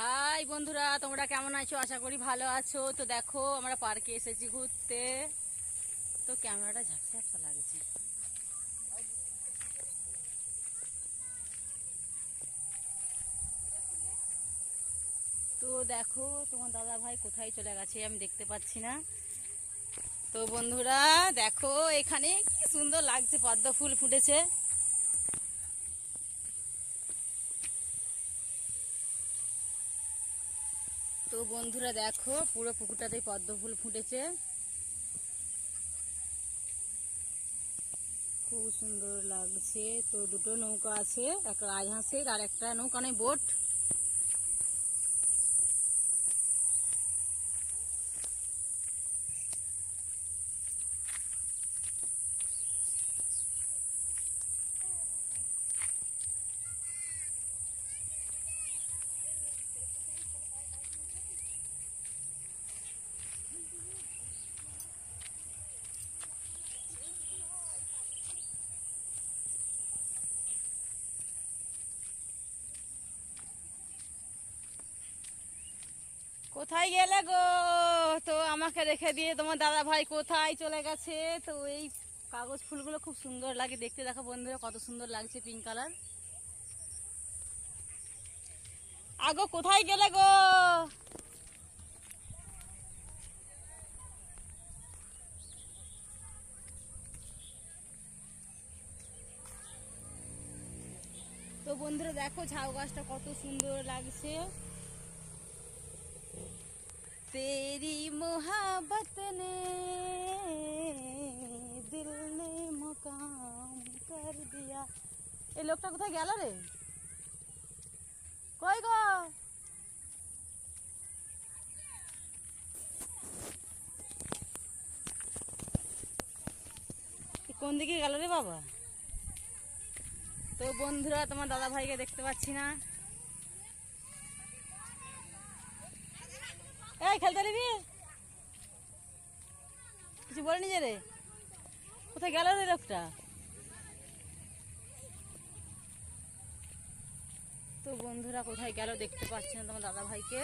High বন্ধুরা, তোমরা কেমন আছো? আশা করি ভালো আছো। তো দেখো, আমরা পার্কে এসেছি ঘুরতে। তো ক্যামেরাটা ঝাপসা ঝাপসা লাগছে। তো দেখো, তোমার দাদা ভাই কোথায় চলে গেছে আমি দেখতে পাচ্ছি না। তো বন্ধুরা দেখো, এখানে কি সুন্দর লাগছে, পদ্ম ফুল ফুটেছে। তো বন্ধুরা দেখো, পুরো পুকুরটাতেই পদ্ম ফুল ফুটেছে, খুব সুন্দর লাগছে। তো দুটো নৌকা আছে, একটা রাজহাঁসের আর একটা নৌকা নয়, বোট। কোথায় গেলে গো? তো আমাকে রেখে দিয়ে তোমার দাদা ভাই কোথায় চলে গেছে? তো এই কাগজ ফুলগুলো খুব সুন্দর লাগে দেখতে, দেখো বন্ধুরা কত সুন্দর লাগছে, পিঙ্ক কালার। আগো কোথায় গেলে গো? তো বন্ধুরা দেখো, ঝাউ গাছটা কত সুন্দর লাগছে। तेरी मोहब्बत ने दिल ने मुकाम कर दिया। এই লোকটা কোথায় গেল রে? কই গো? কোন দিকে গেল রে বাবা? তো বন্ধুরা তোমার দাদা ভাইকে দেখতে পাচ্ছি না। এই খেলতে দিবি? কিছু বলেনি যে রে? কোথায় গেল রে লোকটা? তো বন্ধুরা কোথায় গেল দেখতে পাচ্ছি না তোমার দাদা ভাইকে।